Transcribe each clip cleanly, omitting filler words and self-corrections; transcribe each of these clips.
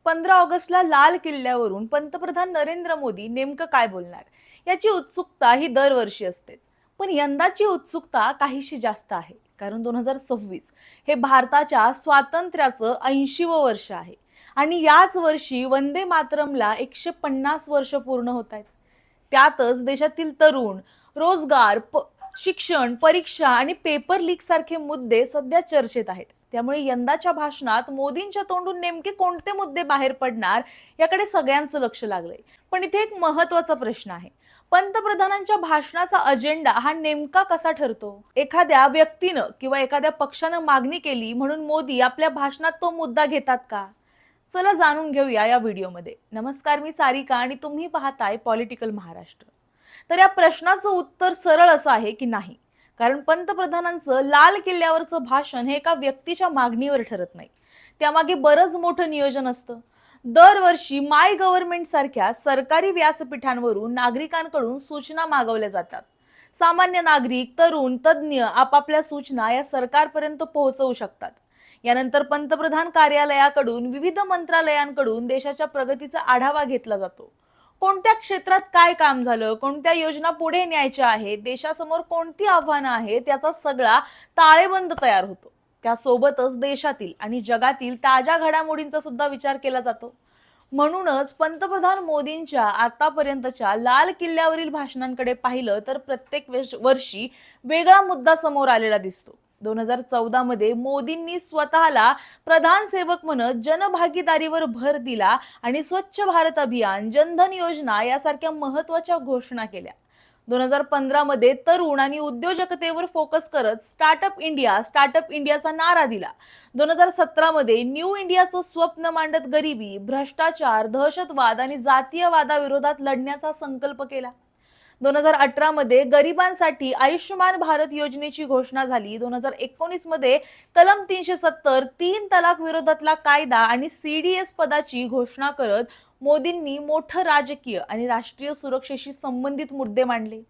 15 ऑगस्टला लाल किल्ल्यावरून पंतप्रधान नरेंद्र मोदी नेमकं काय बोलणार याची उत्सुकता ही दरवर्षी असतेच. पण यंदाची उत्सुकता काहीशी जास्त आहे, कारण 2026 हे भारताच्या स्वातंत्र्याचं 80वं वर्ष आहे आणि याच वर्षी वंदे मातरमला 150 वर्ष पूर्ण होत आहेत. त्यातच देशातील तरुण, रोजगार, शिक्षण, परीक्षा आणि पेपर लीक सारखे मुद्दे सध्या चर्चेत आहेत. त्यामुळे यंदाच्या भाषणात मोदींच्या तोंडून नेमके कोणते मुद्दे बाहेर पडणार याकडे सगळ्यांचं लक्ष लागलंय. पण इथे एक महत्त्वाचा प्रश्न आहे. पंतप्रधानांच्या भाषणाचा अजेंडा हा नेमका कसा ठरतो? एखाद्या व्यक्तीनं किंवा एखाद्या पक्षानं मागणी केली म्हणून मोदी आपल्या भाषणात तो मुद्दा घेतात का? चला जाणून घेऊया या व्हिडिओमध्ये. नमस्कार, मी सारिका आणि तुम्ही पाहताय पॉलिटिकल महाराष्ट्र. तर या प्रश्नाचं उत्तर सरळ असं आहे की नाही. कारण पंतप्रधानांचं लाल किल्ल्यावरचं भाषण हे एका व्यक्तीच्या मागणीवर ठरत नाही. त्यामागे बरंच मोठं नियोजन असतं. दरवर्षी माय गव्हर्नमेंट सारख्या सरकारी व्यासपीठांवरून नागरिकांकडून सूचना मागवल्या जातात. सामान्य नागरिक, तरुण, तज्ज्ञ आपापल्या सूचना या सरकारपर्यंत पोहोचवू शकतात. यानंतर पंतप्रधान कार्यालयाकडून विविध मंत्रालयांकडून देशाच्या प्रगतीचा आढावा घेतला जातो. कोणत्या क्षेत्रात काय काम झालं, कोणत्या योजना पुढे न्यायच्या आहेत, देशासमोर कोणती आव्हानं आहेत याचा सगळा ताळेबंद तयार होतो. त्यासोबतच देशातील आणि जगातील ताज्या घडामोडींचा सुद्धा विचार केला जातो. म्हणूनच पंतप्रधान मोदींच्या आतापर्यंतच्या लाल किल्ल्यावरील भाषणांकडे पाहिलं तर प्रत्येक वर्षी वेगळा मुद्दा समोर आलेला दिसतो. 2014 मध्ये मोदींनी स्वतःला प्रधान सेवक म्हणत जनभागीदारीवर भर दिला आणि स्वच्छ भारत अभियान, जनधन योजना यासारख्या महत्त्वाच्या घोषणा केल्या. 2015 मध्ये तरुण आणि उद्योजकतेवर फोकस करत स्टार्टअप इंडियाचा नारा दिला. 2017 मध्ये न्यू इंडियाचं स्वप्न मांडत गरिबी, भ्रष्टाचार, दहशतवाद आणि जातीयवादाविरोधात लढण्याचा संकल्प केला. 2018 मध्ये गरिबांसाठी आयुष्यमान भारत योजनेची घोषणा झाली. 2019 मध्ये कलम 370 तीन तलाक विरोधातला कायदा आणि CDS पदाची घोषणा करत मोदींनी मोठं राजकीय आणि राष्ट्रीय सुरक्षेशी संबंधित मुद्दे मांडले.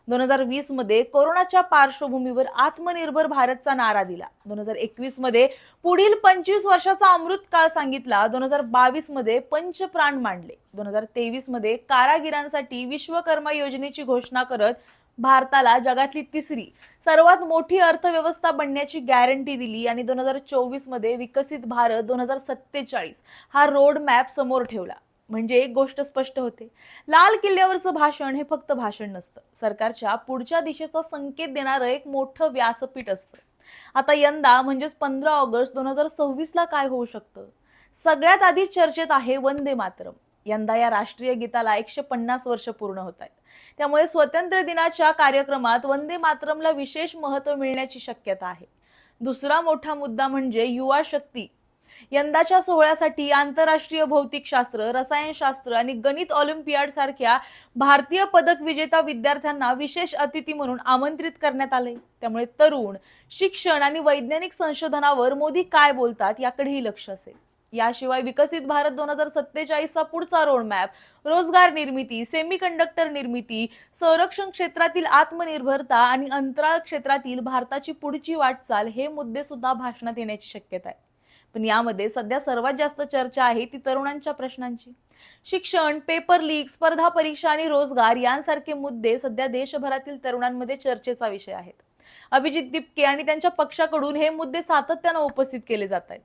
2020 मध्ये कोरोनाच्या पार्श्वभूमीवर आत्मनिर्भर भारतचा नारा दिला. 2021 मध्ये पुढील 25 वर्षाचा अमृतकाळ सांगितला. 2022 मध्ये पंचप्राण मांडले. 2023 मध्ये कारागिरांसाठी विश्वकर्मा योजनेची घोषणा करत भारताला जगातली तिसरी सर्वात मोठी अर्थव्यवस्था बनण्याची गॅरंटी दिली आणि 2024 मध्ये विकसित भारत 2047 हा रोड मॅप समोर ठेवला. म्हणजे एक गोष्ट स्पष्ट होते, लाल किल्ल्यावरचं भाषण हे फक्त भाषण नसतं, सरकारच्या पुढच्या दिशेचा संकेत देणारं एक मोठं व्यासपीठ असतं. आता यंदा म्हणजेच 15 ऑगस्ट 2026 ला काय होऊ शकतं? सगळ्यात आधी चर्चेत आहे वंदे मातरम. यंदा या राष्ट्रीय गीताला 150 वर्ष पूर्ण होत आहेत. त्यामुळे स्वातंत्र्य दिनाच्या कार्यक्रमात वंदे मातरमला विशेष महत्त्व मिळण्याची शक्यता आहे. दुसरा मोठा मुद्दा म्हणजे युवा शक्ती. यंदाच्या सोहळ्यासाठी आंतरराष्ट्रीय भौतिकशास्त्र, रसायनशास्त्र आणि गणित ऑलिम्पियाड सारख्या भारतीय पदक विजेता विद्यार्थ्यांना विशेष अतिथी म्हणून आमंत्रित करण्यात आले. त्यामुळे तरुण, शिक्षण आणि वैज्ञानिक संशोधनावर मोदी काय बोलतात याकडेही लक्ष असेल. याशिवाय विकसित भारत 2047 चा पुढचा रोडमॅप, रोजगार निर्मिती, सेमीकंडक्टर निर्मिती, संरक्षण क्षेत्रातील आत्मनिर्भरता आणि अंतराळ क्षेत्रातील भारताची पुढची वाटचाल हे मुद्दे सुद्धा भाषणात येण्याची शक्यता आहे. पण यामध्ये सध्या सर्वात जास्त चर्चा आहे ती तरुणांच्या प्रश्नांची. शिक्षण, पेपर लीक, स्पर्धा परीक्षा आणि रोजगार यांसारखे मुद्दे सध्या देशभरातील तरुणांमध्ये चर्चेचा विषय आहेत. अभिजित दिपके आणि त्यांच्या पक्षाकडून हे मुद्दे सातत्यानं उपस्थित केले जात आहेत.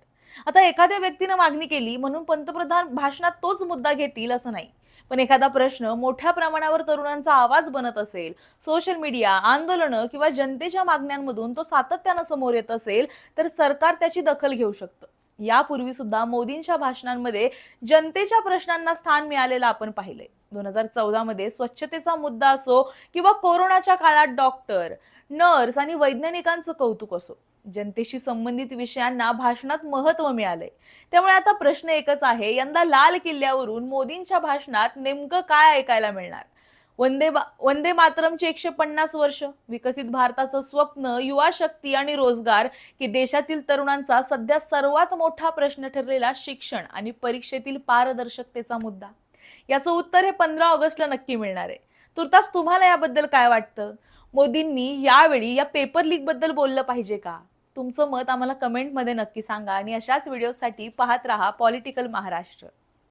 आता एखाद्या व्यक्तीने मागणी केली म्हणून पंतप्रधान भाषणात तोच मुद्दा घेतील असं नाही. पण एखादा प्रश्न मोठ्या प्रमाणावर तरुणांचा आवाज बनत असेल, सोशल मीडिया, आंदोलनं किंवा जनतेच्या मागण्यांमधून तो सातत्यानं समोर येत असेल तर सरकार त्याची दखल घेऊ शकतं. यापूर्वी सुद्धा मोदींच्या भाषणांमध्ये जनतेच्या प्रश्नांना स्थान मिळालेलं आपण पाहिलंय. 2014 मध्ये स्वच्छतेचा मुद्दा असो किंवा कोरोनाच्या काळात डॉक्टर, नर्स आणि वैज्ञानिकांचं कौतुक असो, जनतेशी संबंधित विषयांना भाषणात महत्त्व मिळालंय. त्यामुळे आता प्रश्न एकच आहे, यंदा लाल किल्ल्यावरून मोदींच्या भाषणात नेमकं काय ऐकायला मिळणार? वंदे मातरमचे 150 वर्ष, विकसित भारताचं स्वप्न, युवा शक्ती आणि रोजगार, की देशातील तरुणांचा सध्या सर्वात मोठा प्रश्न ठरलेला शिक्षण आणि परीक्षेतील पारदर्शकतेचा मुद्दा? याचं उत्तर हे 15 ऑगस्टला नक्की मिळणार आहे. तुर्तास तुम्हाला याबद्दल काय वाटतं? मोदींनी यावेळी या पेपर लीक बद्दल बोललं पाहिजे का? तुमचं मत आम्हाला कमेंटमध्ये नक्की सांगा आणि अशाच व्हिडिओसाठी पाहत राहा पॉलिटिकल महाराष्ट्र.